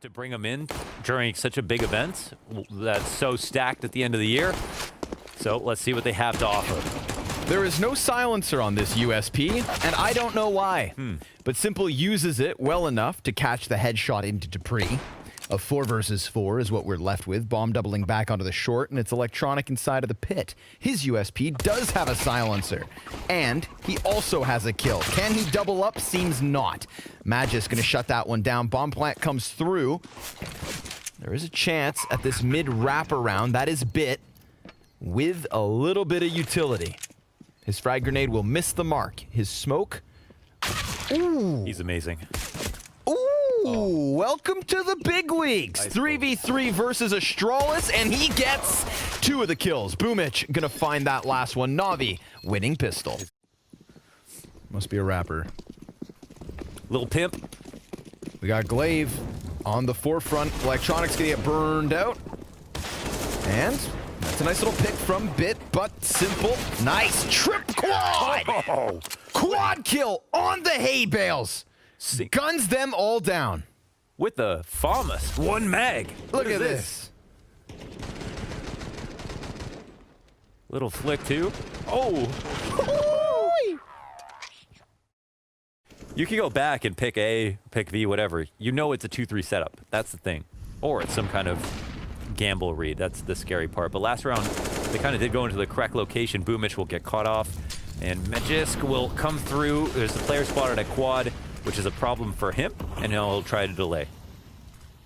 To bring them in during such a big event that's so stacked at the end of the year. So let's see what they have to offer. There is no silencer on this USP, and I don't know why. But Simple uses it well enough to catch the headshot into dupreeh. A 4 versus 4 is what we're left with. Bomb doubling back onto the short, and it's electronic inside of the pit. His USP does have a silencer, and he also has a kill. Can he double up? Seems not. Magic's gonna shut that one down. Bomb plant comes through. There is a chance at this mid wraparound. That is Bit with a little bit of utility. His frag grenade will miss the mark. His smoke. Ooh. He's amazing. Ooh, welcome to the big leagues. Nice 3v3 versus Astralis, and he gets 2 of the kills. Boomich gonna find that last one. NaVi winning pistol. Must be a rapper. Little pimp. We got Glaive on the forefront. Electronics gonna get burned out. And that's a nice little pick from Bit, but Simple. Nice trip quad! Oh. Quad kill on the hay bales. Guns them all down. With the FAMAS. 1 mag. Look at this. Little flick too. Oh. You can go back and pick A, pick V, whatever. You know it's a 2-3 setup. That's the thing. Or it's some kind of gamble read. That's the scary part. But last round, they kind of did go into the correct location. Boomich will get caught off. And Magisk will come through. There's the player spotted at quad, which is a problem for him, and he'll try to delay.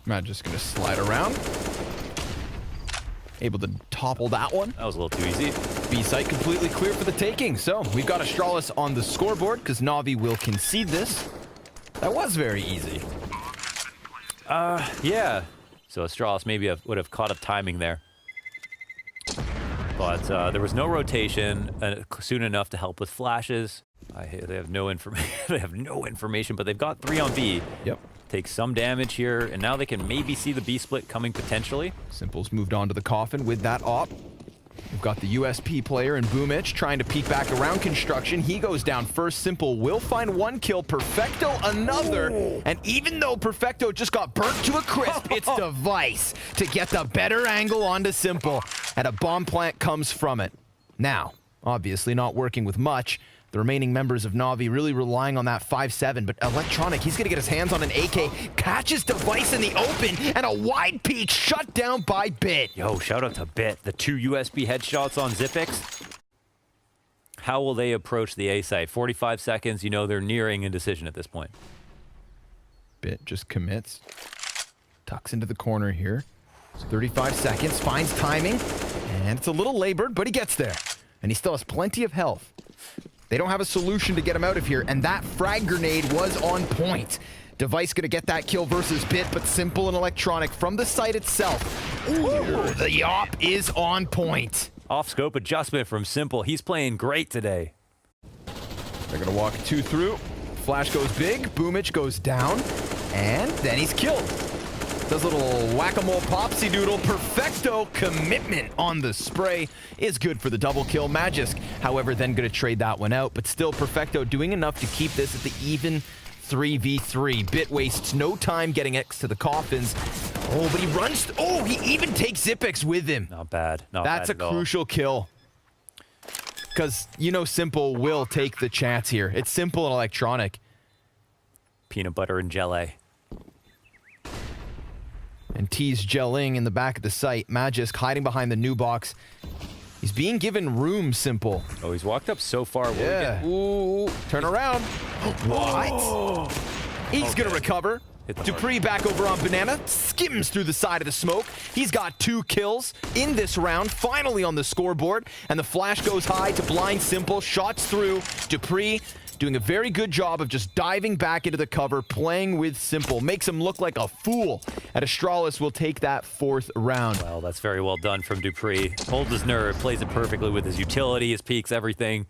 Magisk gonna slide around. Able to topple that one. That was a little too easy. B site completely clear for the taking. So we've got Astralis on the scoreboard because NaVi will concede this. That was very easy. Yeah. So Astralis maybe would have caught up timing there. But there was no rotation soon enough to help with flashes. They have no information. They have no information, but they've got 3 on B. Yep. Take some damage here, and now they can maybe see the B split coming potentially. Simple's moved on to the coffin with that op. We've got the USP player in Boomich trying to peek back around construction. He goes down first. Simple will find 1 kill. Perfecto another. Ooh. And even though Perfecto just got burnt to a crisp, it's Device to get the better angle onto Simple. And a bomb plant comes from it. Now, obviously not working with much. The remaining members of NaVi really relying on that 5-7, but Electronic, he's gonna get his hands on an AK, catches Device in the open, and a wide peek shut down by Bit. Yo, shout out to Bit. The 2 USB headshots on Zipix. How will they approach the A site? 45 seconds, you know they're nearing a decision at this point. Bit just commits. Tucks into the corner here. 35 seconds, finds timing, and it's a little labored, but he gets there. And he still has plenty of health. They don't have a solution to get him out of here, and that frag grenade was on point. Device gonna get that kill versus Bit, but Simple and Electronic from the site itself. Ooh, the yop is on point. Off-scope adjustment from Simple. He's playing great today. They're gonna walk 2 through. Flash goes big, Boomich goes down, and then he's killed. Does a little whack-a-mole popsy doodle. Perfecto commitment on the spray is good for the double kill. Magisk, however, then going to trade that one out, but still Perfecto doing enough to keep this at the even 3v3. Bit wastes no time getting X to the coffins. Oh, but he runs. Oh, he even takes Zipix with him. Not bad. Not That's bad a crucial kill. Because, you know, Simple will take the chance here. It's Simple and Electronic. Peanut butter and jelly. And T's gelling in the back of the site. Magisk hiding behind the new box. He's being given room, Simple. Oh, he's walked up so far. Yeah. Ooh, turn around. What? Oh. He's going to recover. dupreeh back over on Banana. Skims through the side of the smoke. He's got 2 kills in this round. Finally on the scoreboard. And the flash goes high to blind Simple. Shots through. dupreeh doing a very good job of just diving back into the cover, playing with Simple. Makes him look like a fool. And Astralis will take that 4th round. Well, that's very well done from dupreeh. Holds his nerve, plays it perfectly with his utility, his peaks, everything.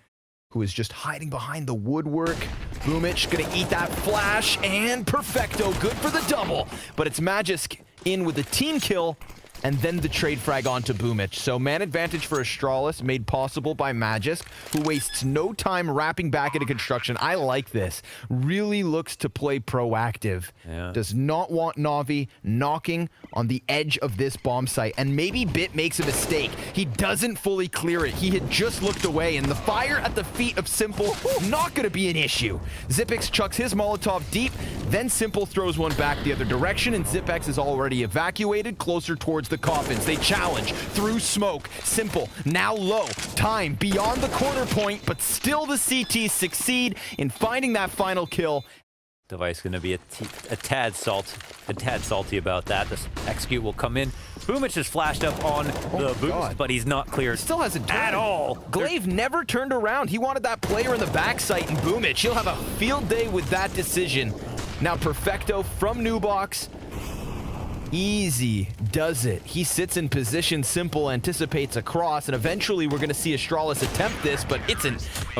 Who is just hiding behind the woodwork. Boomich gonna eat that flash, and Perfecto good for the double. But it's Magisk in with the team kill, and then the trade frag onto Boomich. So man advantage for Astralis, made possible by Magisk, who wastes no time wrapping back into construction. I like this. Really looks to play proactive. Yeah. Does not want NaVi knocking on the edge of this bomb site. And maybe Bit makes a mistake. He doesn't fully clear it. He had just looked away, and the fire at the feet of Simple, not going to be an issue. Zipix chucks his Molotov deep, then Simple throws one back the other direction, and Zipex is already evacuated closer towards the coffins. They challenge through smoke. Simple now low. Time beyond the corner point, but still the CTs succeed in finding that final kill. Device going to be a tad salty about that. This execute will come in. Boomich has flashed up on the boost, but he's not cleared. Still hasn't turned at all. Glaive never turned around. He wanted that player in the backside, and Boomich, he'll have a field day with that decision. Now Perfecto from Newbox. Easy does it. He sits in position. Simple anticipates a cross, and eventually we're going to see Astralis attempt this, but it's an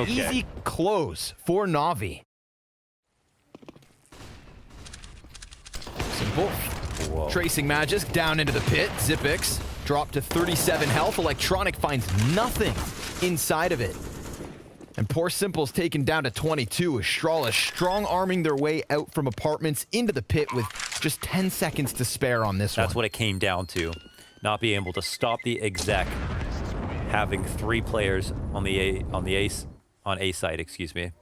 easy close for NaVi. Simple. Whoa. Tracing Magisk down into the pit. Zipix dropped to 37 health. Electronic finds nothing inside of it. And poor Simple's taken down to 22. Astralis strong arming their way out from apartments into the pit with just 10 seconds to spare on this one. That's what it came down to. Not being able to stop the exec. Having 3 players on A side, excuse me.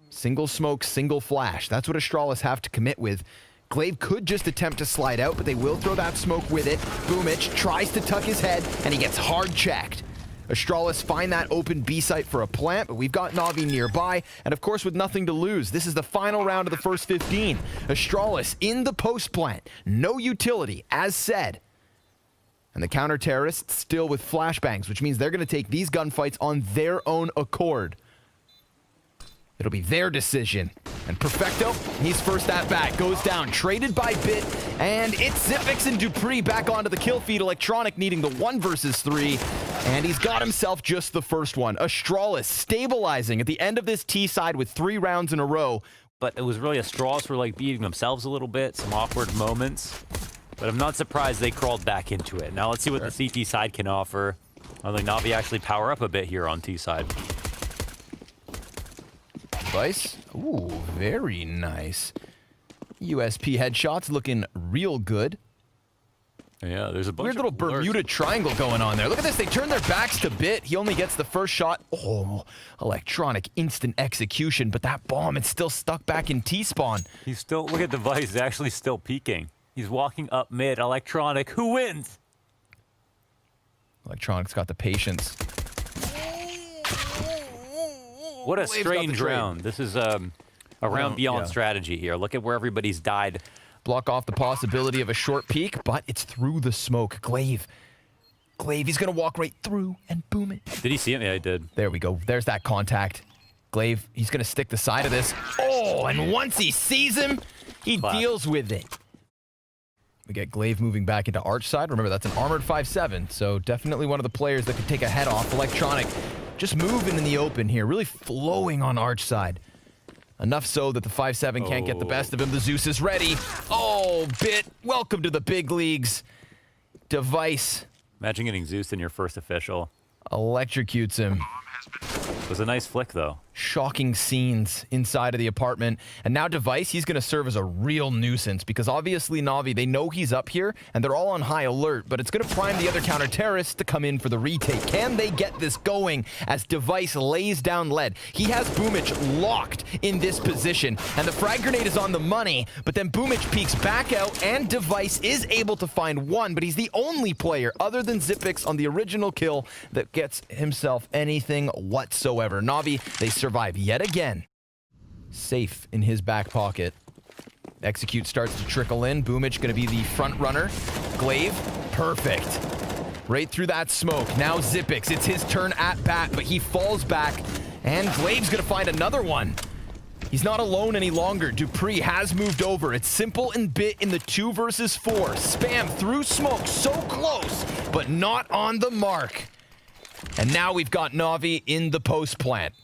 Single smoke, single flash. That's what Astralis have to commit with. Glaive could just attempt to slide out, but they will throw that smoke with it. Boomich tries to tuck his head, and he gets hard checked. Astralis find that open B site for a plant, but we've got NaVi nearby, and of course with nothing to lose. This is the final round of the first 15. Astralis in the post plant. No utility, as said. And the counter-terrorists still with flashbangs, which means they're going to take these gunfights on their own accord. It'll be their decision. And Perfecto, he's first at bat, goes down, traded by Bit, and it's Zipix and Dupree back onto the kill feed. Electronic needing the 1 versus 3, and he's got himself just the first one. Astralis stabilizing at the end of this T side with 3 rounds in a row. But it was really Astralis were like beating themselves a little bit, some awkward moments. But I'm not surprised they crawled back into it. Now let's see what the CT side can offer. I think NaVi actually power up a bit here on T side. Device. Ooh, very nice. USP headshots looking real good. Yeah, there's a bunch Weird little Bermuda triangle going on there. Look at this. They turn their backs to Bit. He only gets the first shot. Oh, Electronic instant execution, but that bomb is still stuck back in T-spawn. He's still, look at Device, he's actually still peeking. He's walking up mid. Electronic, who wins? Electronic's got the patience. What a strange round. This is a round beyond yeah. strategy here. Look at where everybody's died. Block off the possibility of a short peek, but it's through the smoke. Glaive, he's going to walk right through and boom it. Did he see him? Yeah, he did. There we go. There's that contact. Glaive, he's going to stick the side of this. Oh, and once he sees him, he deals with it. We get Glaive moving back into arch side. Remember, that's an armored 5-7, so definitely one of the players that could take a head off. Electronic just moving in the open here, really flowing on arch side. Enough so that the 5-7 can't get the best of him. The Zeus is ready. Oh, Bit, welcome to the big leagues. Device. Imagine getting Zeus in your first official. Electrocutes him. It was a nice flick, though. Shocking scenes inside of the apartment. And now Device, he's going to serve as a real nuisance because obviously NaVi, they know he's up here and they're all on high alert, but it's going to prime the other counter-terrorists to come in for the retake. Can they get this going as Device lays down lead? He has Boomich locked in this position and the frag grenade is on the money, but then Boomich peeks back out and Device is able to find one, but he's the only player other than Zipix on the original kill that gets himself anything whatsoever. NaVi, they survive yet again. Safe in his back pocket. Execute starts to trickle in. Boomich going to be the front runner. Glaive, perfect. Right through that smoke. Now Zipix, it's his turn at bat, but he falls back. And Glaive's going to find another one. He's not alone any longer. Dupree has moved over. It's Simple and Bit in the 2 versus 4. Spam through smoke, so close, but not on the mark. And now we've got NaVi in the post plant.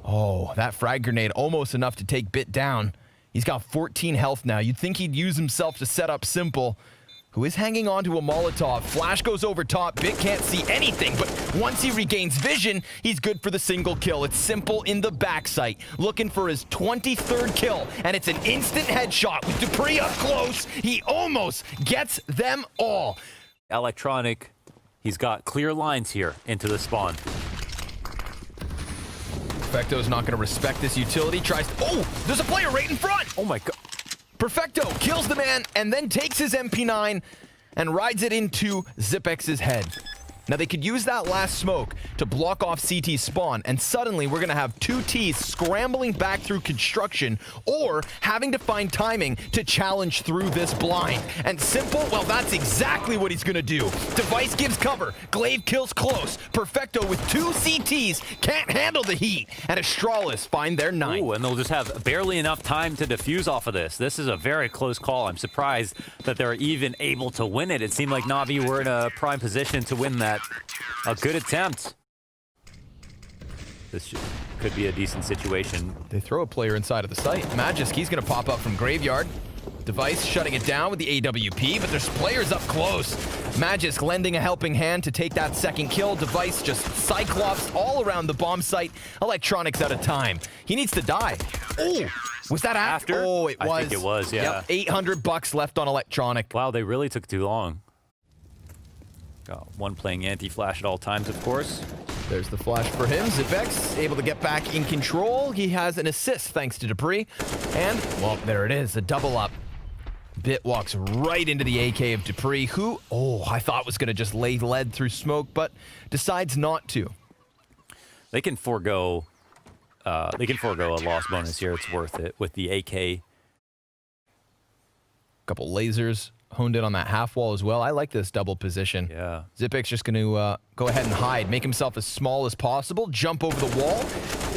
Oh, that frag grenade almost enough to take Bit down. He's got 14 health now. You'd think he'd use himself to set up Simple, who is hanging on to a Molotov. Flash goes over top. Bit can't see anything, but once he regains vision, he's good for the single kill. It's Simple in the backside, looking for his 23rd kill, and it's an instant headshot with dupreeh up close. He almost gets them all. Electronic, he's got clear lines here into the spawn. Perfecto's not going to respect this utility. Tries to... Oh, there's a player right in front. Oh my god. Perfecto kills the man and then takes his MP9 and rides it into Zipex's head. Now, they could use that last smoke to block off CT's spawn, and suddenly we're going to have two Ts scrambling back through construction or having to find timing to challenge through this blind. And Simple, well, that's exactly what he's going to do. Device gives cover. Glaive kills close. Perfecto with two CTs can't handle the heat. And Astralis find their 9. Ooh, and they'll just have barely enough time to defuse off of this. This is a very close call. I'm surprised that they're even able to win it. It seemed like NaVi were in a prime position to win that. A good attempt. This could be a decent situation. They throw a player inside of the site. Magisk, he's going to pop up from Graveyard. Device shutting it down with the AWP, but there's players up close. Magisk lending a helping hand to take that second kill. Device just Cyclops all around the bomb site. Electronics out of time. He needs to die. Oh, was that after? Oh, it was. I think it was, yeah. Yep, $800 left on Electronic. Wow, they really took too long. Got one playing anti-flash at all times, of course. There's the flash for him. Zipex able to get back in control. He has an assist thanks to dupreeh. And, well, there it is, a double up. Bit walks right into the AK of dupreeh, who, oh, I thought was going to just lay lead through smoke, but decides not to. They can forego a loss bonus here. It's worth it with the AK. Couple lasers honed in on that half wall as well. I like this double position. Yeah. Zipex just going to go ahead and hide, make himself as small as possible, jump over the wall.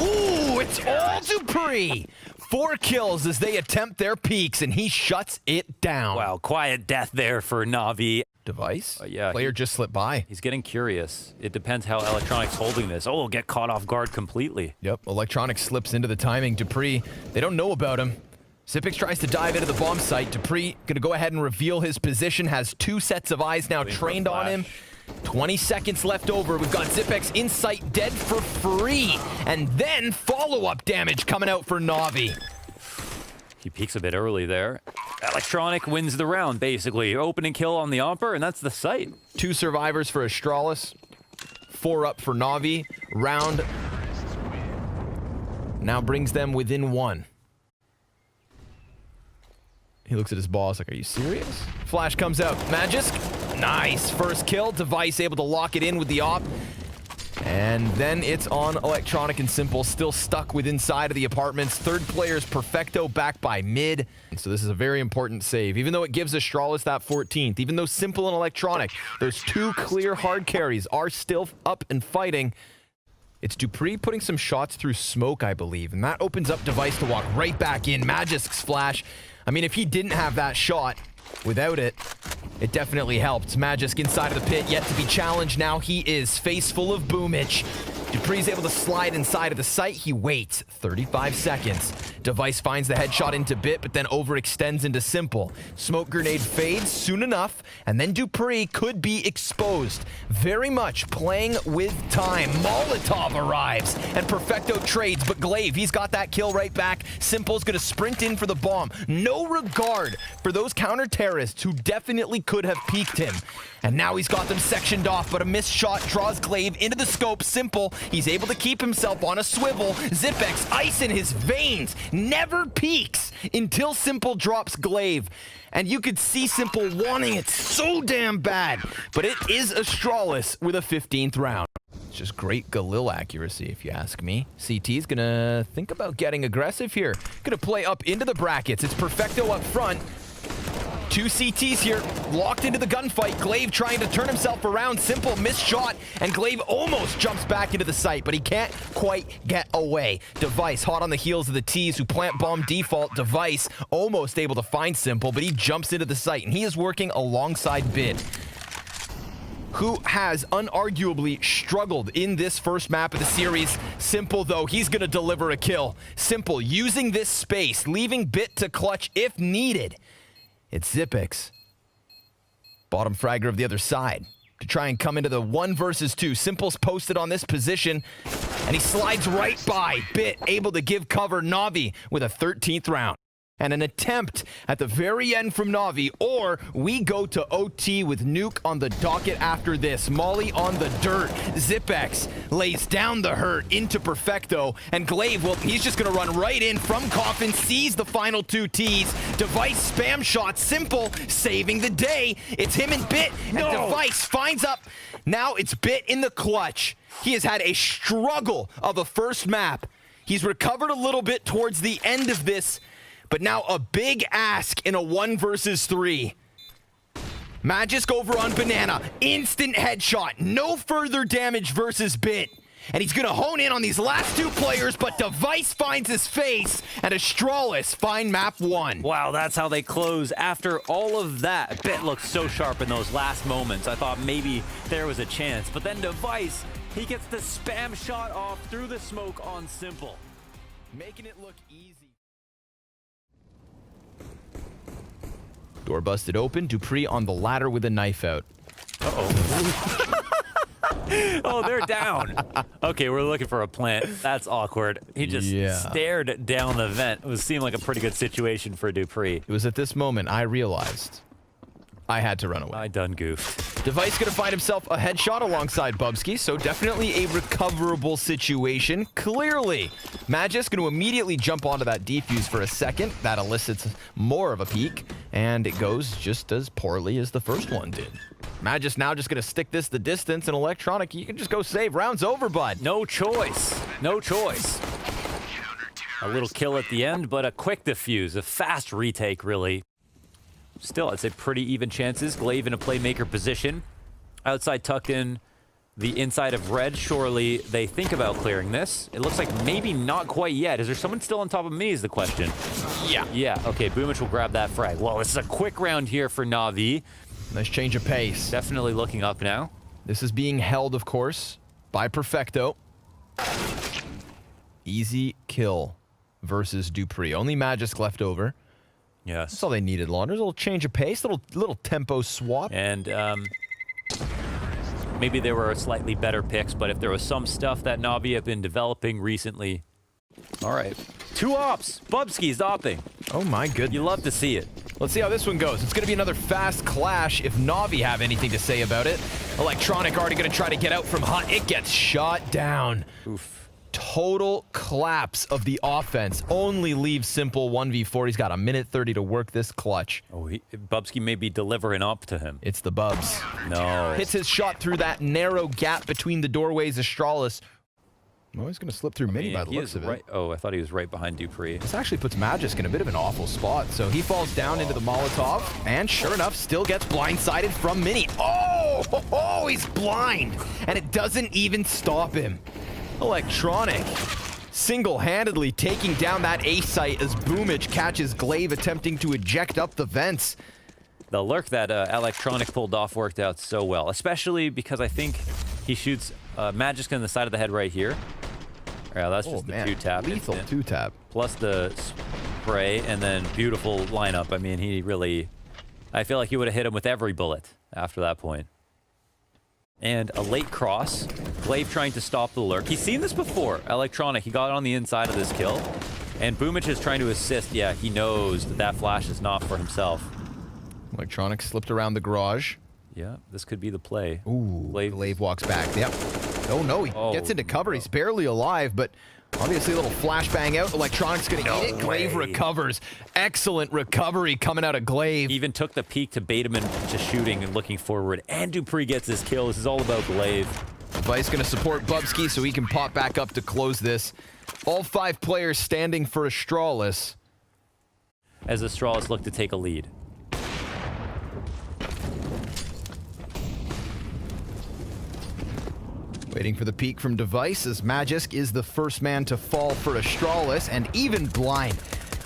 Ooh, it's all dupreeh. 4 kills as they attempt their peaks, and he shuts it down. Wow, quiet death there for NaVi. Device? Yeah. Player just slipped by. He's getting curious. It depends how Electronic's holding this. Oh, get caught off guard completely. Yep, Electronic slips into the timing. dupreeh, they don't know about him. Zipex tries to dive into the bomb site. dupreeh gonna go ahead and reveal his position, has 2 sets of eyes now trained on him. 20 seconds left over. We've got Zipex in sight, dead for free. And then follow-up damage coming out for NaVi. He peeks a bit early there. Electronic wins the round, basically. Opening kill on the Omper, and that's the site. 2 survivors for Astralis. 4 up for NaVi. Round now brings them within 1. He looks at his boss like, are you serious? Flash comes out. Magisk, nice. First kill. Device able to lock it in with the op. And then it's on Electronic and Simple, still stuck with inside of the apartments. Third player's Perfecto back by mid. So this is a very important save. Even though it gives Astralis that 14th, even though Simple and Electronic, those 2 clear hard carries are still up and fighting. It's dupreeh putting some shots through smoke, I believe, and that opens up Device to walk right back in. Magisk's flash. I mean, if he didn't have that shot, without it, it definitely helped. Magisk inside of the pit, yet to be challenged. Now he is face full of boomage. dupreeh's able to slide inside of the site. He waits 35 seconds. Device finds the headshot into Bit, but then overextends into Simple. Smoke grenade fades soon enough, and then dupreeh could be exposed. Very much playing with time. Molotov arrives, and Perfecto trades, but Glaive, he's got that kill right back. Simple's gonna sprint in for the bomb. No regard for those counter-terrorists who definitely could have peeked him. And now he's got them sectioned off, but a missed shot draws Glaive into the scope. Simple, he's able to keep himself on a swivel. Zipex, ice in his veins, never peeks until Simple drops Glaive. And you could see Simple wanting it so damn bad, but it is Astralis with a 15th round. It's just great Galil accuracy, if you ask me. CT's gonna think about getting aggressive here. Gonna play up into the brackets. It's Perfecto up front. 2 CTs here, locked into the gunfight. Glaive trying to turn himself around. Simple missed shot, and Glaive almost jumps back into the site, but he can't quite get away. Device hot on the heels of the T's who plant bomb default. Device almost able to find Simple, but he jumps into the site, and he is working alongside Bit, who has unarguably struggled in this first map of the series. Simple, though, he's gonna deliver a kill. Simple using this space, leaving Bit to clutch if needed. It's Zipex. Bottom fragger of the other side to try and come into the 1 versus 2. Simple's posted on this position, and he slides right by Bit, able to give cover NaVi with a 13th round. And an attempt at the very end from NaVi, or we go to OT with Nuke on the docket after this. Molly on the dirt. Zipex lays down the hurt into Perfecto, and Glaive, well, he's just gonna run right in from Coffin, sees the final 2 Ts. Device spam shot, Simple saving the day. It's him and Bit, and Device finds up. Now it's Bit in the clutch. He has had a struggle of a first map. He's recovered a little bit towards the end of this, but now a big ask in a 1 versus 3. Magisk over on Banana. Instant headshot. No further damage versus Bit. And he's going to hone in on these last 2 players, but Device finds his face, and Astralis find map 1. Wow, that's how they close. After all of that, Bit looked so sharp in those last moments. I thought maybe there was a chance. But then Device, he gets the spam shot off through the smoke on Simple. Making it look easy. Door busted open. Dupree on the ladder with a knife out. Uh-oh. Oh, they're down. Okay, we're looking for a plant. That's awkward. He just stared down the vent. It seemed like a pretty good situation for Dupree. It was at this moment I realized I had to run away. I done goofed. Device gonna find himself a headshot alongside Bubsky, so definitely a recoverable situation. Clearly, Magisk gonna immediately jump onto that defuse for a second. That elicits more of a peek, and it goes just as poorly as the first one did. Magisk now just gonna stick this the distance, and Electronic, you can just go save. Round's over, bud. No choice. No choice. A little kill at the end, but a quick defuse. A fast retake, really. Still, I'd say pretty even chances. Glaive in a playmaker position. Outside tucked in the inside of red. Surely they think about clearing this. It looks like maybe not quite yet. Is there someone still on top of me is the question. Yeah. Yeah, okay, Boomich will grab that frag. Well, this is a quick round here for NaVi. Nice change of pace. Definitely looking up now. This is being held, of course, by Perfecto. Easy kill versus Dupree. Only Magisk left over. Yes. That's all they needed, Launders. A little change of pace, little tempo swap. And maybe there were slightly better picks, but if there was some stuff that NaVi have been developing recently. All right. 2 ops. Bubsky's opping. Oh my goodness. You love to see it. Let's see how this one goes. It's going to be another fast clash if NaVi have anything to say about it. Electronic already going to try to get out from Hut. It gets shot down. Oof. Total collapse of the offense. Only leaves Simple 1v4. He's got a minute 30 to work this clutch. Oh, Bubsky may be delivering up to him. It's the Bubs. No. Hits his shot through that narrow gap between the doorways. Astralis. Oh, he's going to slip through mini by the looks of it. Oh, I thought he was right behind Dupree. This actually puts Magisk in a bit of an awful spot. So he falls down into the Molotov, and sure enough, still gets blindsided from mini. Oh, he's blind, and it doesn't even stop him. Electronic single-handedly taking down that A site as Boomich catches Glaive attempting to eject up the vents. The lurk that Electronic pulled off worked out so well, especially because I think he shoots Magisk in the side of the head right here. Yeah, that's just the 2-tap. Lethal 2-tap. Plus the spray, and then beautiful lineup. I mean, he really... I feel like he would have hit him with every bullet after that point. And a late cross. Glaive trying to stop the lurk. He's seen this before. Electronic, he got on the inside of this kill. And Boomich is trying to assist. Yeah, he knows that that flash is not for himself. Electronic slipped around the garage. Yeah, this could be the play. Ooh, Glaive walks back. Yep. Oh, no, he gets into cover. He's barely alive, but obviously a little flashbang out. Electronic's going to eat it. Glaive recovers. Excellent recovery coming out of Glaive. Even took the peek to bait him into shooting and looking forward. And Dupree gets his kill. This is all about Glaive. Device going to support Bubsky so he can pop back up to close this. All 5 players standing for Astralis. As Astralis look to take a lead. Waiting for the peek from Device as Magisk is the first man to fall for Astralis, and even blind,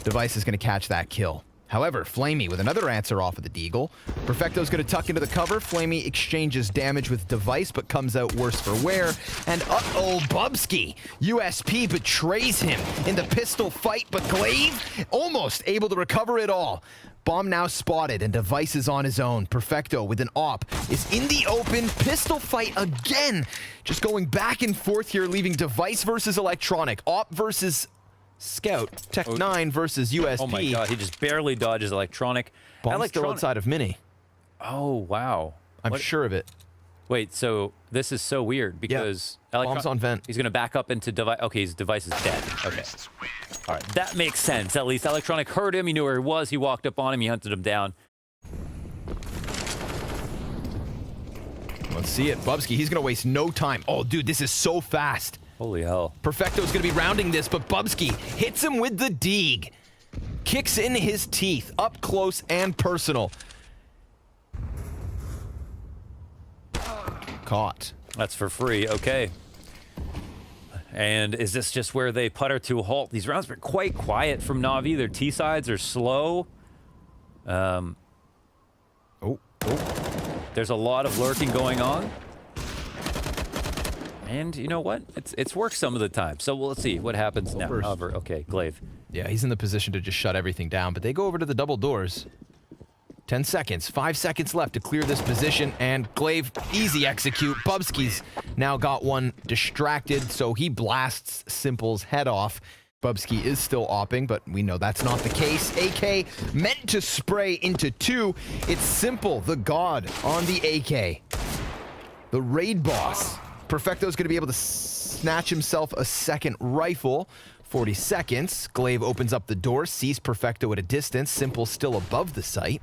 Device is going to catch that kill. However, Flamey with another answer off of the Deagle. Perfecto's going to tuck into the cover. Flamey exchanges damage with Device, but comes out worse for wear. And uh-oh, Bubsky. USP betrays him in the pistol fight, but Glaive almost able to recover it all. Bomb now spotted, and Device is on his own. Perfecto with an op is in the open. Pistol fight again. Just going back and forth here, leaving Device versus Electronic. Op versus Scout. Tech9 versus USP. Oh my god, he just barely dodges Electronic. Bomb still outside of Mini. Oh, wow. I'm sure of it. Wait, so this is so weird because Bomb's on vent. He's going to back up into Device. Okay, his Device is dead. Okay. All right, that makes sense. At least Electronic heard him. He knew where he was. He walked up on him. He hunted him down. Let's see it. Bubsky, he's going to waste no time. Oh, dude, this is so fast. Holy hell. Perfecto's going to be rounding this, but Bubsky hits him with the Deeg. Kicks in his teeth, up close and personal. Caught. That's for free. Okay. And is this just where they putter to a halt? These rounds were quite quiet from NaVi. Their T-sides are slow. There's a lot of lurking going on. And you know what? It's worked some of the time. So let's see what happens now. However, okay, Glaive. Yeah, he's in the position to just shut everything down, but they go over to the double doors. 10 seconds, 5 seconds left to clear this position, and Glaive, easy execute. Bubsky's now got one distracted, so he blasts Simple's head off. Bubsky is still opping, but we know that's not the case. AK meant to spray into 2. It's Simple, the god, on the AK. The raid boss. Perfecto's going to be able to snatch himself a second rifle. 40 seconds. Glaive opens up the door, sees Perfecto at a distance. Simple still above the site.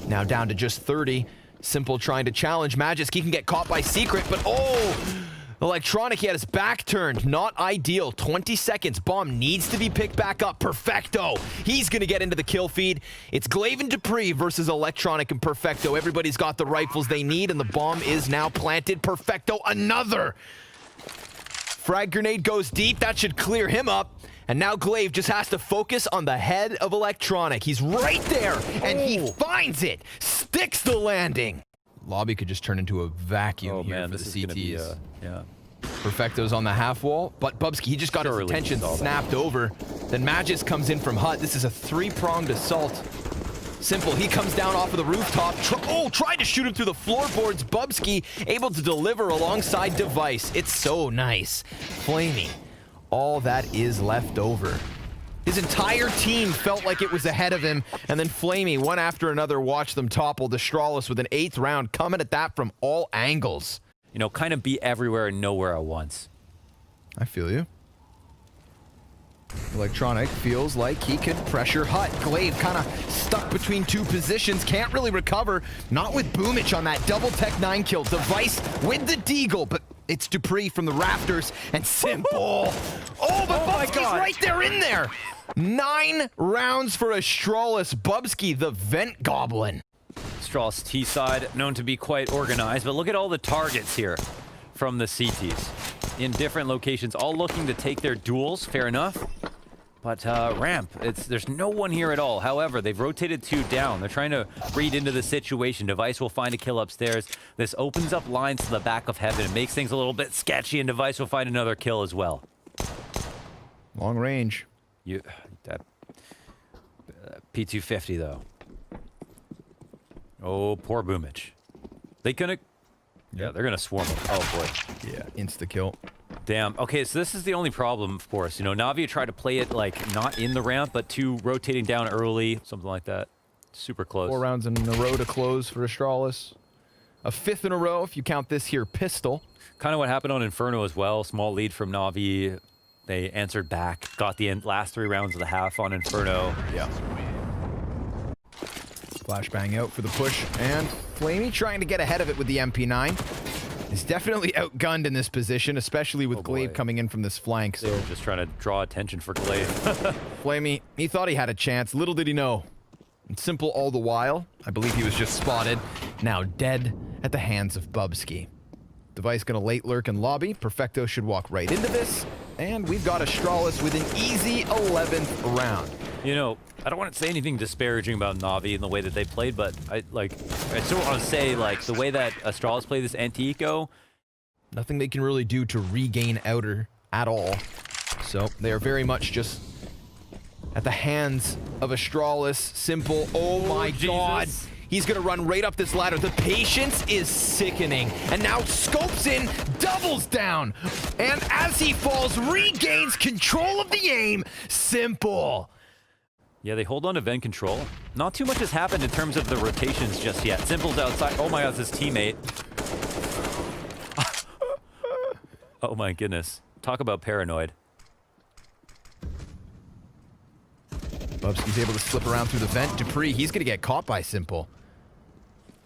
Now down to just 30. Simple trying to challenge Magisk. He can get caught by Secret, but Electronic, he had his back turned. Not ideal. 20 seconds. Bomb needs to be picked back up. Perfecto. He's going to get into the kill feed. It's Glaive and Dupree versus Electronic and Perfecto. Everybody's got the rifles they need, and the bomb is now planted. Perfecto, another. Frag grenade goes deep. That should clear him up. And now Glaive just has to focus on the head of Electronic. He's right there, and he finds it. Sticks the landing. Lobby could just turn into a vacuum here for the CTs. Yeah. Perfecto's on the half wall, but Bubsky, he just got his attention snapped over. Then Magisk comes in from Hut. This is a 3-pronged assault. Simple, he comes down off of the rooftop. Tried to shoot him through the floorboards. Bubsky able to deliver alongside Device. It's so nice. Flamey, all that is left over. His entire team felt like it was ahead of him, and then Flamey, one after another, watched them topple Astralis with an 8th round, coming at that from all angles. You know, kind of be everywhere and nowhere at once. I feel you. Electronic feels like he could pressure Hut. Glaive kind of stuck between 2 positions, can't really recover. Not with Boomich on that double Tech9 kill. Device with the Deagle, but it's Dupree from the rafters, and Simple. But Bubsky's right there in there. 9 rounds for Astralis. Bubsky, the vent goblin. Astralis T-side, known to be quite organized, but look at all the targets here from the CTs in different locations, all looking to take their duels. Fair enough. But ramp, there's no one here at all. However, they've rotated 2 down. They're trying to read into the situation. Device will find a kill upstairs. This opens up lines to the back of heaven. It makes things a little bit sketchy, and Device will find another kill as well. Long range. P250 though. Oh, poor Boomich. They're gonna swarm him. Oh boy. Yeah, insta kill. Damn. Okay, so this is the only problem, of course. You know, NaVi tried to play it like not in the ramp, but 2 rotating down early, something like that. Super close. 4 rounds in a row to close for Astralis. A 5th in a row if you count this here pistol. Kind of what happened on Inferno as well. Small lead from NaVi. They answered back, got the last 3 rounds of the half on Inferno. Yeah. Flashbang out for the push, and Flamey trying to get ahead of it with the MP9. He's definitely outgunned in this position, especially with Glaive coming in from this flank. So just trying to draw attention for Glaive. Flamey, he thought he had a chance. Little did he know. And Simple all the while. I believe he was just spotted. Now dead at the hands of Bubsky. Device gonna late lurk in lobby. Perfecto should walk right into this. And we've got Astralis with an easy 11th round. You know, I don't want to say anything disparaging about NaVi in the way that they played, but I still want to say, like, the way that Astralis played this anti-eco. Nothing they can really do to regain outer at all. So they are very much just at the hands of Astralis. Simple. Oh my God. He's going to run right up this ladder. The patience is sickening. And now scopes in, doubles down. And as he falls, regains control of the aim. Simple. Yeah, they hold on to vent control. Not too much has happened in terms of the rotations just yet. Simple's outside. Oh my God, it's his teammate. Oh my goodness. Talk about paranoid. Bubsky's able to slip around through the vent. Dupree, he's going to get caught by Simple.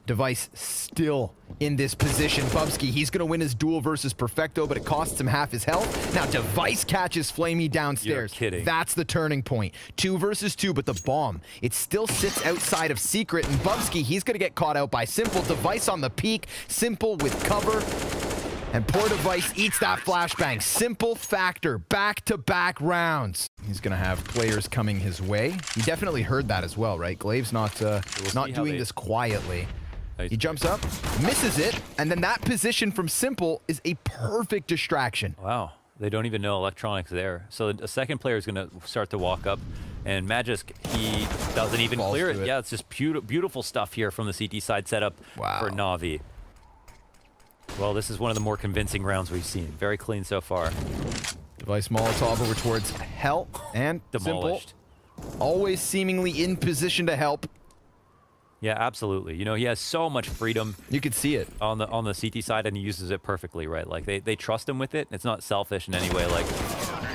Device still in this position. Bubsky, he's going to win his duel versus Perfecto, but it costs him half his health. Now Device catches Flamey downstairs. You're kidding. That's the turning point. 2 versus 2, but the bomb, it still sits outside of Secret, and Bubsky, he's going to get caught out by Simple. Device on the peak. Simple with cover. And poor Device eats that flashbang. Simple factor, back-to-back rounds. He's gonna have players coming his way. He definitely heard that as well, right? Glaive's not doing this quietly. He jumps up, misses it, and then that position from Simple is a perfect distraction. Wow, they don't even know electronics there. So a second player is gonna start to walk up, and Magisk, he doesn't even clear it. Yeah, it's just beautiful stuff here from the CT side setup for NaVi. Well, this is one of the more convincing rounds we've seen. Very clean so far. Device Molotov over towards Hell, and demolished. Simple, always seemingly in position to help. Yeah, absolutely. You know, he has so much freedom. You could see it on the CT side, and he uses it perfectly, right? Like they trust him with it. It's not selfish in any way. Like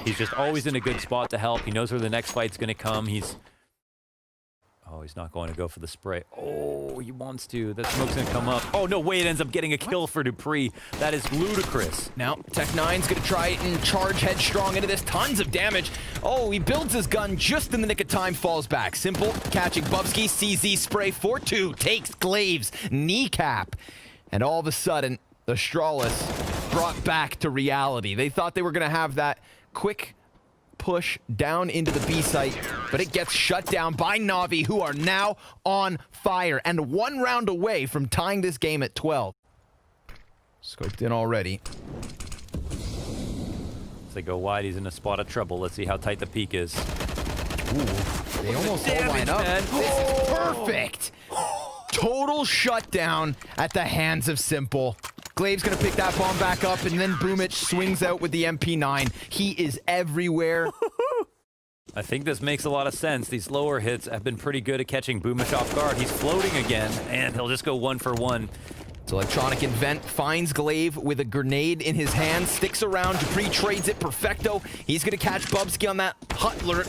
he's just always in a good spot to help. He knows where the next fight's gonna come. He's not going to go for the spray. Oh, he wants to. The smoke's gonna come up. Oh no way! It ends up getting a kill for Dupree. That is ludicrous. Now Tech9's gonna try and charge headstrong into this. Tons of damage. Oh, he builds his gun just in the nick of time. Falls back. Simple catching Bubsky. CZ spray 4-2 takes Glaive's kneecap, and all of a sudden, Astralis brought back to reality. They thought they were gonna have that quick push down into the B site, but it gets shut down by NaVi, who are now on fire and 1 round away from tying this game at 12. Scoped in already. As they go wide, he's in a spot of trouble. Let's see how tight the peak is. Ooh, they almost all line up. This is perfect. Total shutdown at the hands of Simple. Glaive's gonna pick that bomb back up, and then Boomich swings out with the MP9. He is everywhere. I think this makes a lot of sense. These lower hits have been pretty good at catching Boomich off guard. He's floating again, and he'll just go 1 for 1. It's Electronic Invent finds Glaive with a grenade in his hand, sticks around, Dupree trades it, Perfecto. He's gonna catch Bubsky on that hut lurk,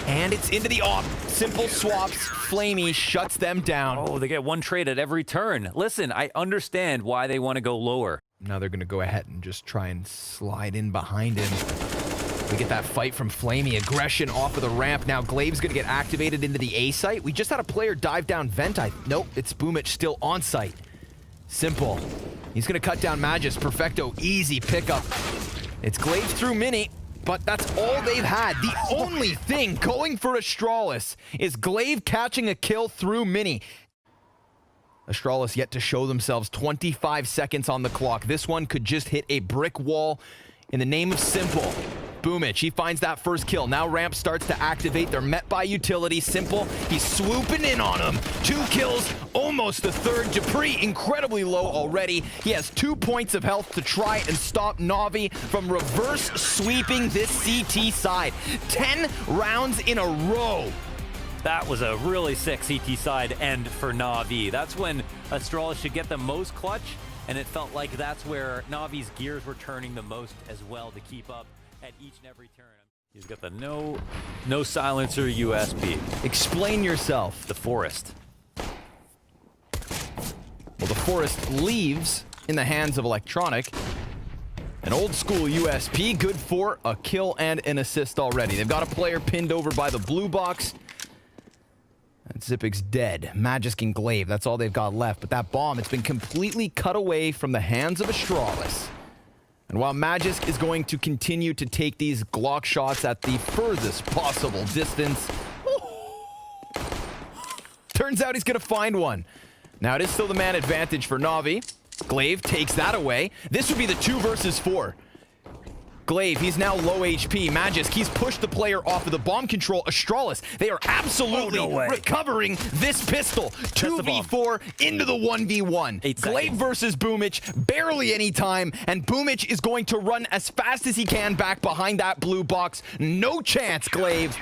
and it's into the op. Simple swaps, Flamey shuts them down. Oh, they get 1 trade at every turn. Listen, I understand why they want to go lower. Now they're gonna go ahead and just try and slide in behind him. We get that fight from Flamey, aggression off of the ramp. Now Glaive's gonna get activated into the A site. We just had a player dive down vent. Nope, it's Boomich still on site. Simple. He's gonna cut down Magis. Perfecto, easy pickup. It's Glaive through Mini, but that's all they've had. The only thing going for Astralis is Glaive catching a kill through Mini. Astralis yet to show themselves. 25 seconds on the clock. This one could just hit a brick wall in the name of Simple. Boomich, he finds that first kill. Now ramp starts to activate. They're met by utility. Simple, he's swooping in on him. 2 kills, almost the 3rd. Dupree, incredibly low already. He has 2 points of health to try and stop NaVi from reverse sweeping this CT side. 10 rounds in a row. That was a really sick CT side end for NaVi. That's when Astralis should get the most clutch, and it felt like that's where NaVi's gears were turning the most as well to keep up at each and every turn. He's got the no silencer USP. Explain yourself. The forest. Well, the forest leaves in the hands of Electronic. An old school USP, good for a kill and an assist already. They've got a player pinned over by the blue box. And Zipic's dead. Magisk and Glaive, that's all they've got left. But that bomb, it's been completely cut away from the hands of Astralis. And while Magisk is going to continue to take these Glock shots at the furthest possible distance, turns out he's going to find one. Now, it is still the man advantage for NaVi. Glaive takes that away. This would be the 2 versus 4. Glaive, he's now low HP. Magisk, he's pushed the player off of the bomb control. Astralis, they are absolutely recovering this pistol. 2v4 into the 1v1. Glaive versus Boomich, barely any time, and Boomich is going to run as fast as he can back behind that blue box. No chance, Glaive.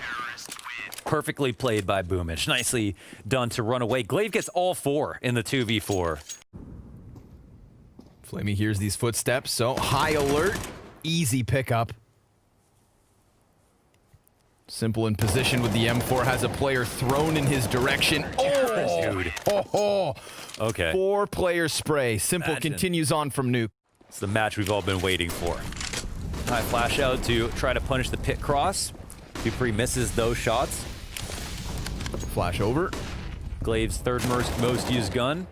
Perfectly played by Boomich. Nicely done to run away. Glaive gets all 4 in the 2v4. Flamey hears these footsteps, so high alert. Easy pickup. Symple in position with the M4, has a player thrown in his direction. Oh, dude. Oh. Okay. 4-player spray. Symple continues on from Nuke. It's the match we've all been waiting for. High flash out to try to punish the pit cross. dupreeh misses those shots. Flash over. Glaive's third most used gun.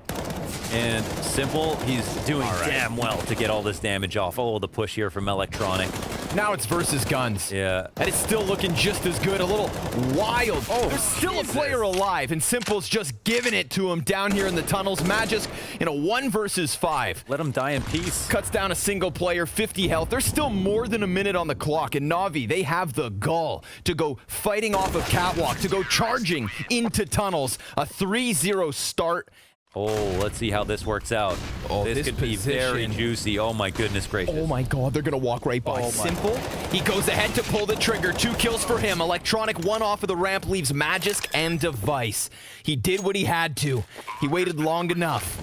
And Symple, he's doing damn well to get all this damage off. Oh, the push here from Electronic. Now it's versus guns. Yeah. And it's still looking just as good. A little wild. Oh, there's still a player alive, and Symple's just giving it to him down here in the tunnels. Magisk in a 1 versus 5. Let him die in peace. Cuts down a single player, 50 health. There's still more than a minute on the clock, and NaVi, they have the gall to go fighting off of Catwalk, to go charging into tunnels. A 3-0 start. Oh, let's see how this works out. Oh, this could be very juicy. Oh my goodness gracious. Oh my god, they're gonna walk right by. Symple, he goes ahead to pull the trigger. 2 kills for him. Electronic 1 off of the ramp leaves Magisk and Device. He did what he had to. He waited long enough.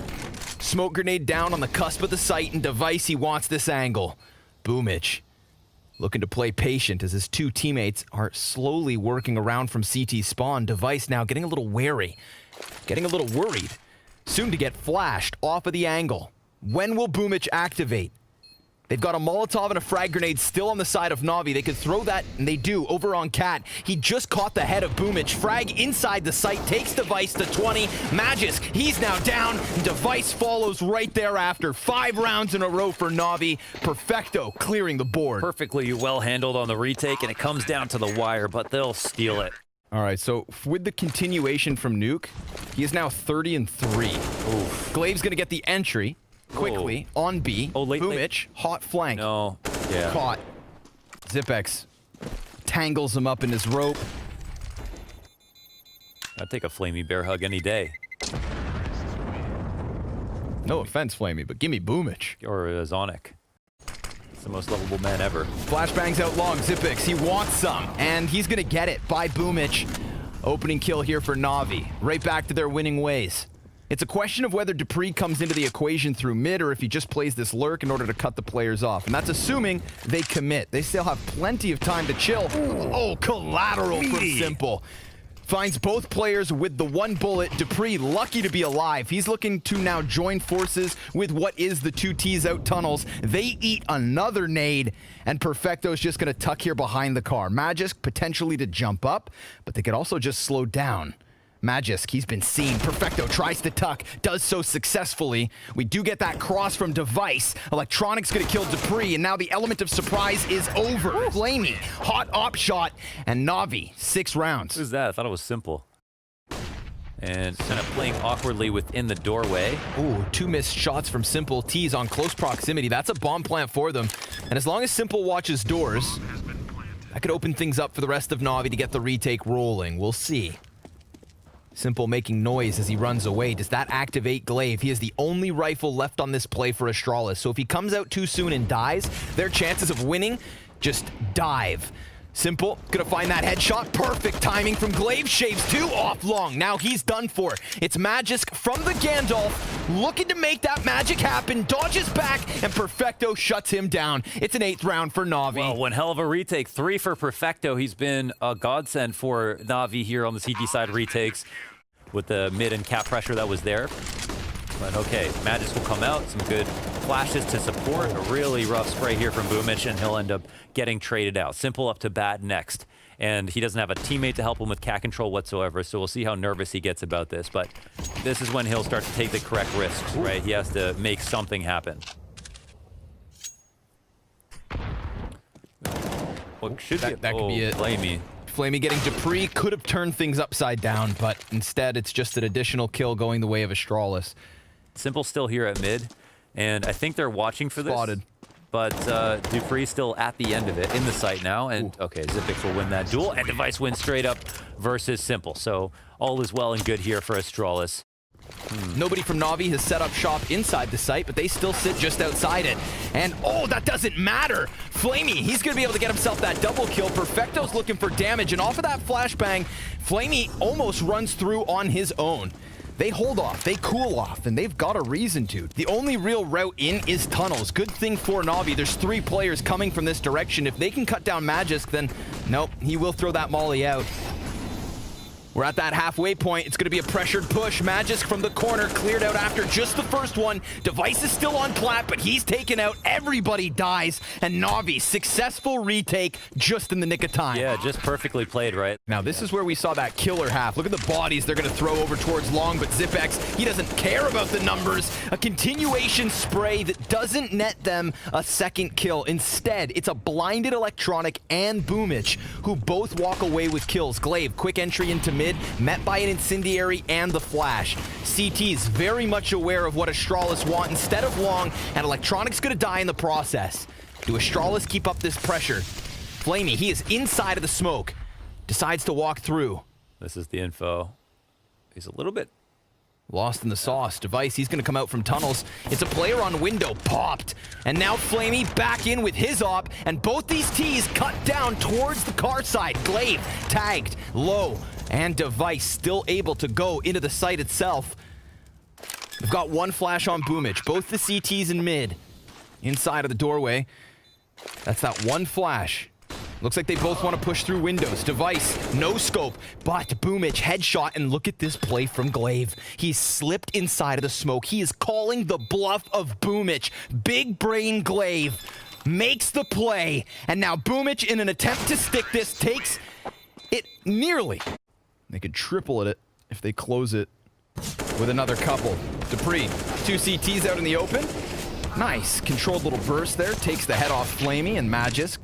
Smoke grenade down on the cusp of the site, and Device, he wants this angle. Boomich looking to play patient as his 2 teammates are slowly working around from CT spawn. Device now getting a little wary, getting a little worried. Soon to get flashed off of the angle. When will Boomich activate? They've got a Molotov and a frag grenade still on the side of NaVi. They could throw that, and they do, over on Cat. He just caught the head of Boomich. Frag inside the site, takes Device to 20. Magisk, he's now down, and Device follows right thereafter. 5 rounds in a row for NaVi. Perfecto clearing the board. Perfectly well handled on the retake, and it comes down to the wire, but they'll steal it. All right, so with the continuation from Nuke, he is now 30-3. Glaive's going to get the entry quickly on B. Boomich, hot flank. No. Yeah. Caught. Zipex tangles him up in his rope. I'd take a flamey bear hug any day. No offense, Flamey, but give me Boomich. Or Zonic. It's the most lovable man ever. Flashbangs out long. Zipex, he wants some, and he's going to get it by Boomich. Opening kill here for NaVi. Right back to their winning ways. It's a question of whether dupreeh comes into the equation through mid or if he just plays this lurk in order to cut the players off. And that's assuming they commit. They still have plenty of time to chill. Oh, collateral from Symple. Finds both players with the 1 bullet. dupreeh lucky to be alive. He's looking to now join forces with what is the 2 T's out tunnels. They eat another nade, and Perfecto's just going to tuck here behind the car. Magisk potentially to jump up, but they could also just slow down. Magisk, he's been seen. Perfecto tries to tuck, does so successfully. We do get that cross from Device. Electronic's gonna kill dupreeh, and now the element of surprise is over. Flamey, hot op shot, and NaVi, 6 rounds. Who's that? I thought it was Symple. And kind of playing awkwardly within the doorway. Ooh, 2 missed shots from Symple. T's on close proximity. That's a bomb plant for them. And as long as Symple watches doors, that could open things up for the rest of NaVi to get the retake rolling. We'll see. Symple making noise as he runs away. Does that activate Glaive? He is the only rifle left on this play for Astralis. So if he comes out too soon and dies, their chances of winning just dive. Symple gonna find that headshot. Perfect timing from Glaive. Shaves 2 off long. Now he's done for. It's Magisk from the Gandalf, looking to make that magic happen. Dodges back, and Perfecto shuts him down. It's an 8th round for NaVi. Well, one hell of a retake. 3 for Perfecto. He's been a godsend for NaVi here on the CT side retakes with the mid and cap pressure that was there. But okay, Magisk will come out. Some good flashes to support. A really rough spray here from Boomich, and he'll end up getting traded out. Symple up to bat next. And he doesn't have a teammate to help him with cat control whatsoever, so we'll see how nervous he gets about this. But this is when he'll start to take the correct risks, right? He has to make something happen. What should that could be it. Flamey. Flamey getting dupreeh could have turned things upside down, but instead it's just an additional kill going the way of Astralis. Symple's still here at mid, and I think they're watching for this. Spotted. but Dupree still at the end of it, in the site now. And okay, Zipix will win that duel, and Device wins straight up versus Simple. So all is well and good here for Astralis. Nobody from NaVi has set up shop inside the site, but they still sit just outside it. And oh, that doesn't matter. Flamey, he's going to be able to get himself that double kill. Perfecto's looking for damage, and off of that flashbang, Flamey almost runs through on his own. They hold off, they cool off, and they've got a reason to. The only real route in is tunnels. Good thing for NaVi, there's 3 players coming from this direction. If they can cut down Magisk, then nope, he will throw that molly out. We're at that halfway point. It's going to be a pressured push. Magisk from the corner, cleared out after just the first one. Device is still on plat, but he's taken out. Everybody dies. And NaVi, successful retake just in the nick of time. Yeah, just perfectly played, right? Now, this is where we saw that killer half. Look at the bodies they're going to throw over towards Long, but Zipex, he doesn't care about the numbers. A continuation spray that doesn't net them a second kill. Instead, it's a blinded Electronic and Boomich, who both walk away with kills. Glaive, quick entry into mid, met by an incendiary and the flash. CT's very much aware of what Astralis want instead of Long, and Electronic's gonna die in the process. Do Astralis keep up this pressure? Flamey, he is inside of the smoke. Decides to walk through. This is the info. He's a little bit lost in the sauce. Device, he's going to come out from tunnels. It's a player on window, popped. And now Flamey back in with his op, and both these T's cut down towards the car side. Glaive tagged low, and Device still able to go into the site itself. We've got one flash on Boomich, both the CTs in mid. Inside of the doorway. That's that one flash. Looks like they both want to push through windows. Device, no scope, but Boomich headshot, and look at this play from Glaive. He's slipped inside of the smoke. He is calling the bluff of Boomich. Big brain Glaive makes the play, and now Boomich, in an attempt to stick this, takes it nearly. They could triple it if they close it with another couple. Dupree, 2 CTs out in the open. Nice, controlled little burst there, takes the head off Flamey and Magisk.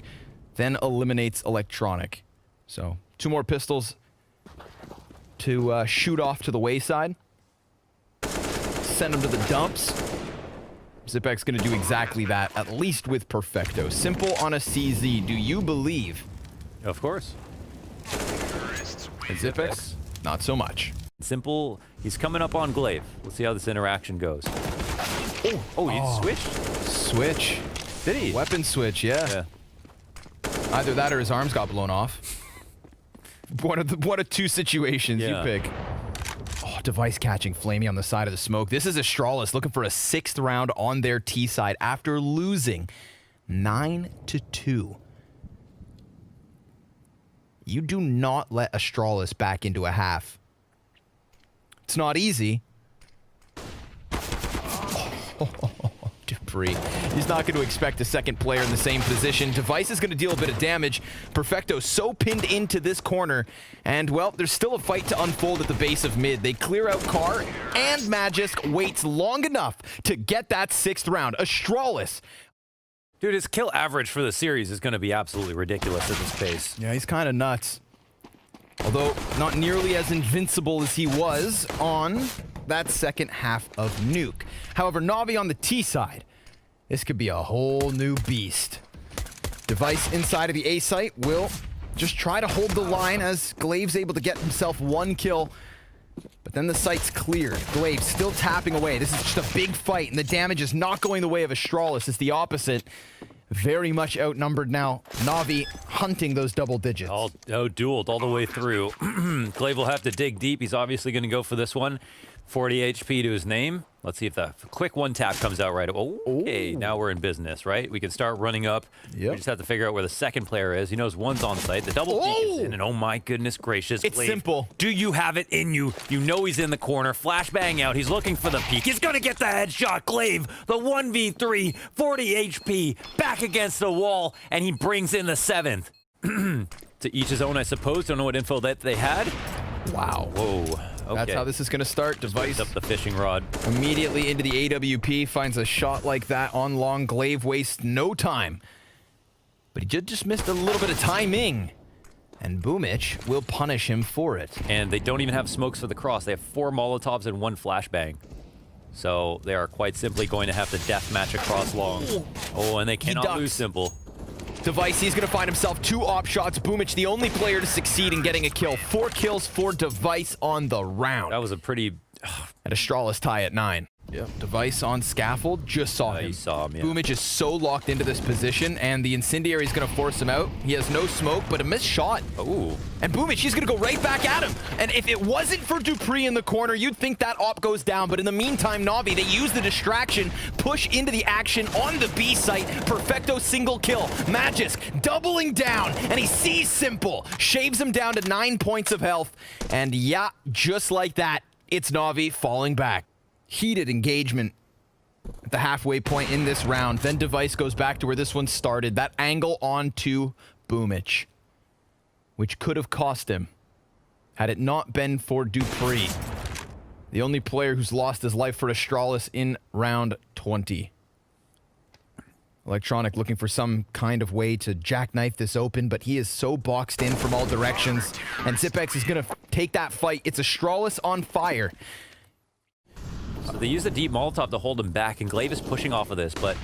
Then eliminates Electronic. So 2 more pistols to shoot off to the wayside. Send them to the dumps. Zipek's going to do exactly that, at least with Perfecto. Simple on a CZ. Do you believe? Of course. And Zipex? Not so much. Simple, he's coming up on Glaive. Let's see how this interaction goes. Oh, he switched? Switch. Did he? Weapon switch, yeah. Either that or his arms got blown off. One of 2 situations you pick. Oh, Device catching Flamey on the side of the smoke. This is Astralis looking for a 6th round on their T side after losing 9-2. You do not let Astralis back into a half. It's not easy. Dupree. He's not going to expect a second player in the same position. Device is going to deal a bit of damage. Perfecto so pinned into this corner. And, well, there's still a fight to unfold at the base of mid. They clear out Car, and Magisk waits long enough to get that 6th round. Astralis. Dude, his kill average for the series is going to be absolutely ridiculous at this pace. Yeah, he's kind of nuts. Although, not nearly as invincible as he was on that second half of Nuke. However, NaVi on the T side, this could be a whole new beast. Device inside of the A site will just try to hold the line as Glaive's able to get himself 1 kill. But then the site's cleared. Glaive still tapping away. This is just a big fight, and the damage is not going the way of Astralis. It's the opposite. Very much outnumbered now. NaVi hunting those double digits. Dueled all the way through. Glaive will have to dig deep. He's obviously going to go for this one. 40 HP to his name. Let's see if the quick 1 tap comes out right away. Okay, now we're in business, right? We can start running up. We just have to figure out where the second player is. He knows one's on site. The double peek is in, and oh my goodness gracious. It's Glaive, simple. Do you have it in you? You know he's in the corner. Flashbang out. He's looking for the peek. He's going to get the headshot. Glaive, the 1v3, 40 HP, back against the wall, and he brings in the 7th. To each his own, I suppose. Don't know what info that they had. Wow. Whoa. Okay. That's how this is going to start. Device up the fishing rod. Immediately into the AWP, finds a shot like that on Long. Glaive wastes no time. But he just missed a little bit of timing. And Boomich will punish him for it. And they don't even have smokes for the cross. They have 4 Molotovs and 1 flashbang. So they are quite simply going to have to deathmatch across long. Oh, and they cannot lose Simple. Device, he's going to find himself 2 op shots. Boomich, the only player to succeed in getting a kill. 4 kills for Device on the round. That was a pretty... And Astralis tie at 9. Yep. Device on scaffold, just saw him. He saw him, yeah. Boomich is so locked into this position, and the incendiary is going to force him out. He has no smoke, but a missed shot. Ooh. And Boomich, he's going to go right back at him. And if it wasn't for Dupree in the corner, you'd think that op goes down. But in the meantime, NaVi, they use the distraction, push into the action on the B site. Perfecto single kill. Magisk doubling down, and he sees Simple. Shaves him down to 9 points of health. And yeah, just like that, it's NaVi falling back. Heated engagement at the halfway point in this round. Then Device goes back to where this one started. That angle onto Boomich, which could have cost him had it not been for Dupree, the only player who's lost his life for Astralis in round 20. Electronic looking for some kind of way to jackknife this open, but he is so boxed in from all directions. And Zipex is going to take that fight. It's Astralis on fire. So they use the deep Molotov to hold him back, and Glaive is pushing off of this, but...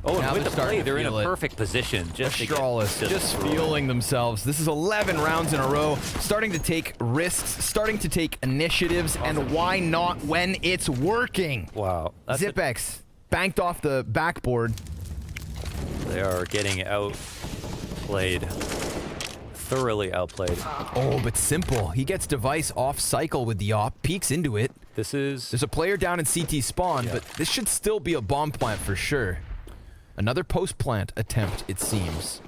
Oh, Now and with the they're starting play, to they're in a feel it. perfect position. Astralis just fueling themselves. This is 11 rounds in a row. Starting to take risks, starting to take initiatives, and why not when it's working? Wow. Zipex banked off the backboard. They are getting outplayed. Thoroughly outplayed. Oh, but Simple. He gets Device off cycle with the op, peeks into it. There's a player down in CT spawn, but this should still be a bomb plant for sure. Another post-plant attempt, it seems.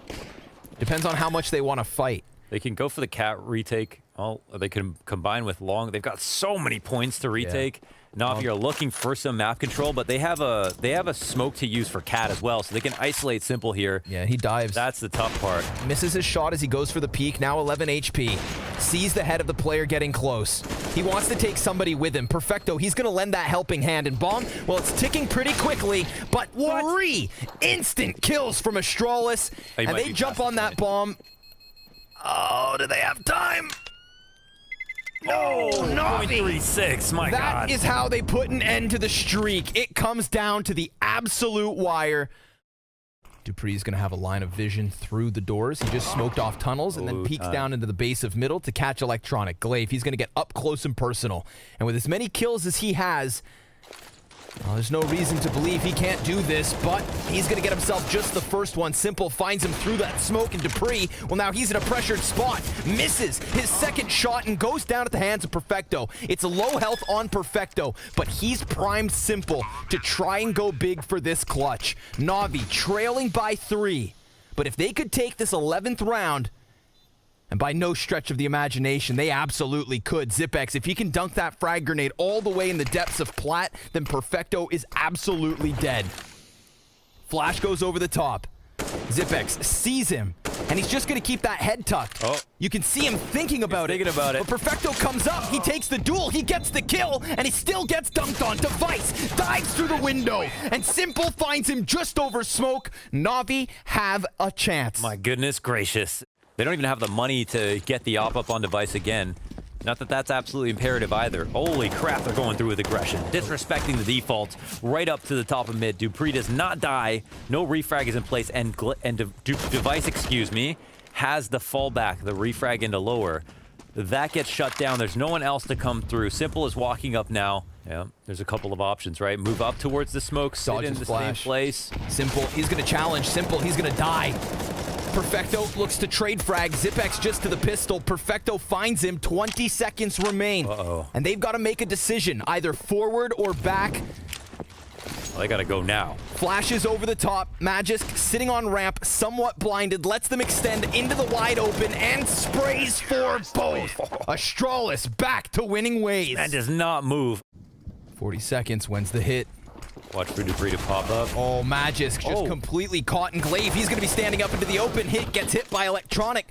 Depends on how much they want to fight. They can go for the cat retake. Oh, or they can combine with long. They've got so many points to retake. NaVi are looking for some map control, but they have a smoke to use for cat as well, so they can isolate Simple here. Yeah, he dives. That's the tough part. Misses his shot as he goes for the peak, now 11 HP. Sees the head of the player getting close. He wants to take somebody with him. Perfecto, he's going to lend that helping hand. And bomb, well, it's ticking pretty quickly, but 3 instant kills from Astralis. And they jump on that bomb. Oh, do they have time? No, NaVi! 0.36, my God. That is how they put an end to the streak. It comes down to the absolute wire. Dupree's going to have a line of vision through the doors. He just smoked off tunnels and then peeks down into the base of middle to catch Electronic. Glaive, he's going to get up close and personal. And with as many kills as he has, well, there's no reason to believe he can't do this, but he's going to get himself just the first one. Simple finds him through that smoke, and Dupree, well, now he's in a pressured spot. Misses his second shot and goes down at the hands of Perfecto. It's a low health on Perfecto, but he's primed Simple to try and go big for this clutch. NaVi trailing by 3, but if they could take this 11th round, and by no stretch of the imagination, they absolutely could. Zipex, if he can dunk that frag grenade all the way in the depths of Plat, then Perfecto is absolutely dead. Flash goes over the top. Zipex sees him, and he's just going to keep that head tucked. Oh. You can see him thinking about it. But Perfecto comes up, he takes the duel, he gets the kill, and he still gets dunked on. Device dives through the window, and Simple finds him just over smoke. NaVi have a chance. My goodness gracious. They don't even have the money to get the op up on Device again. Not that that's absolutely imperative either. Holy crap, they're going through with aggression. Disrespecting the defaults right up to the top of mid. Dupree does not die. No refrag is in place. And Device, excuse me, has the fallback, the refrag into lower. That gets shut down. There's no one else to come through. Simple is walking up now. Yeah, there's a couple of options, right? Move up towards the smoke, sit in the same place. Simple, he's going to challenge. Simple, he's going to die. Perfecto looks to trade frag. Zipex just to the pistol. Perfecto finds him. 20 seconds remain. And they've got to make a decision, either forward or back. Well, they got to go now. Flashes over the top. Magisk sitting on ramp, somewhat blinded, lets them extend into the wide open and sprays for both. Astralis back to winning ways. That does not move. 40 seconds. When's the hit? Watch for Dupree to pop up. Oh, Magisk just completely caught in Glaive. He's going to be standing up into the open. Hit gets hit by Electronic.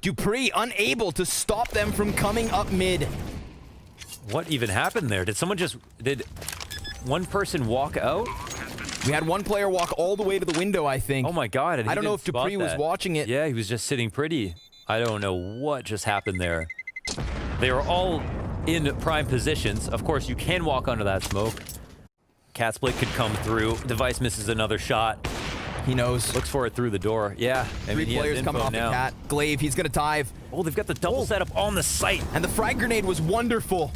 Dupree unable to stop them from coming up mid. What even happened there? Did one person walk out? We had one player walk all the way to the window, I think. Oh my God. I don't know if Dupree was watching it. Yeah, he was just sitting pretty. I don't know what just happened there. They were all in prime positions. Of course, you can walk under that smoke. cat split could come through. Device misses another shot. He knows. Looks for it through the door. Yeah. I mean, Three players coming off the cat. Glaive, he's gonna dive. Oh, they've got the double setup on the site. And the frag grenade was wonderful.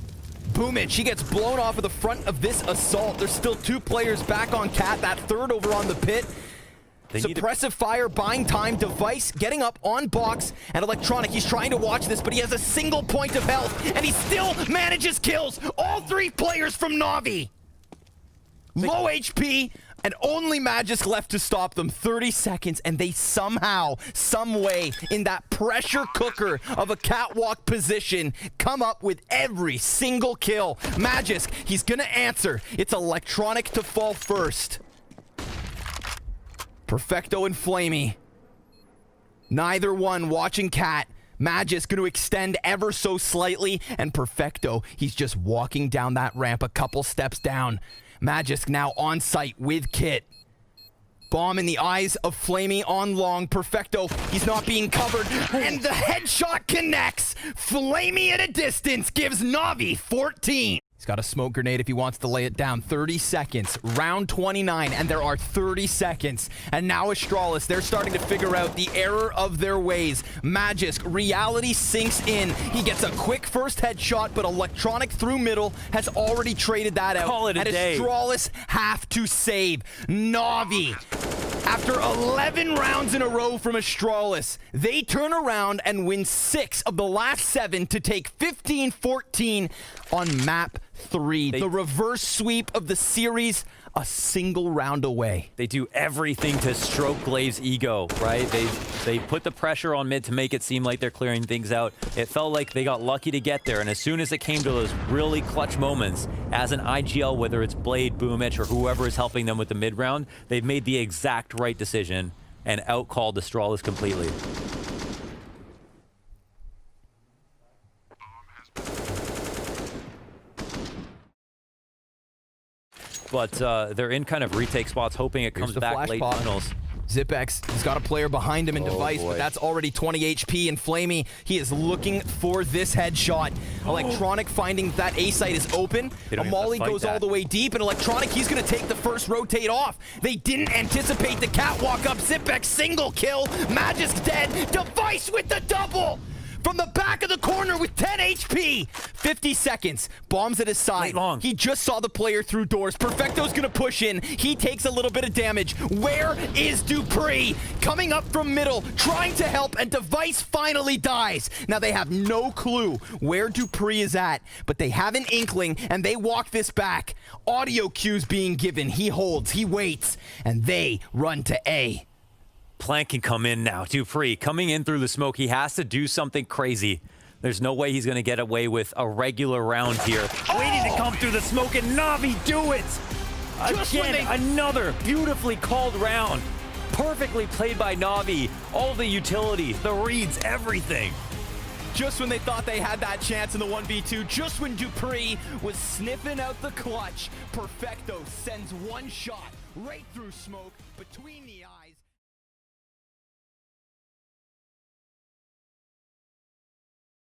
Boomich, he gets blown off of the front of this assault. There's still 2 players back on cat. That third over on the pit. Suppressive fire, buying time, Device getting up on box, and Electronic, he's trying to watch this, but he has a single point of health, and he still manages kills. All 3 players from NaVi. Low HP, and only Magisk left to stop them. 30 seconds, and they somehow, some way, in that pressure cooker of a catwalk position, come up with every single kill. Magisk, he's gonna answer. It's Electronic to fall first. Perfecto and Flamey. Neither one watching cat. Magisk going to extend ever so slightly, and Perfecto, he's just walking down that ramp a couple steps down. Magisk now on site with Kit. Bomb in the eyes of Flamey on long. Perfecto, he's not being covered, and the headshot connects. Flamey at a distance gives NaVi 14. He's got a smoke grenade if he wants to lay it down. 30 seconds, round 29, and there are 30 seconds. And now Astralis, they're starting to figure out the error of their ways. Magisk, reality sinks in. He gets a quick first headshot, but Electronic through middle has already traded that out. Call it a day. Astralis have to save. NaVi, after 11 rounds in a row from Astralis, they turn around and win 6 of the last 7 to take 15-14 on map 3. The reverse sweep of the series, a single round away. They do everything to stroke Glaive's ego, right? They put the pressure on mid to make it seem like they're clearing things out. It felt like they got lucky to get there, and as soon as it came to those really clutch moments, as an IGL, whether it's Blade, Boomich, or whoever is helping them with the mid round, they've made the exact right decision and outcalled Astralis completely. But they're in kind of retake spots, hoping it comes back late finals. Zipex, he's got a player behind him in Device, boy. but that's already 20 HP. And Flamey, he is looking for this headshot. Electronic finding that A site is open. A molly goes all the way deep, and Electronic, he's going to take the first rotate off. They didn't anticipate the catwalk up. Zipex, single kill. Magisk dead. Device with the double. From the back of the corner with 10 HP. 50 seconds. Bombs at his side. He just saw the player through doors. Perfecto's gonna push in. He takes a little bit of damage. Where is Dupree? Coming up from middle, trying to help, and Device finally dies. Now they have no clue where Dupree is at, but they have an inkling, and they walk this back. Audio cues being given. He holds, he waits, and they run to A. Plank can come in now. Dupree coming in through the smoke. He has to do something crazy. There's no way he's going to get away with a regular round here. Waiting to come through the smoke, and NaVi do it! Again, another beautifully called round. Perfectly played by NaVi. All the utility, the reads, everything. Just when they thought they had that chance in the 1v2, just when Dupree was sniffing out the clutch, Perfecto sends one shot right through smoke between the eyes.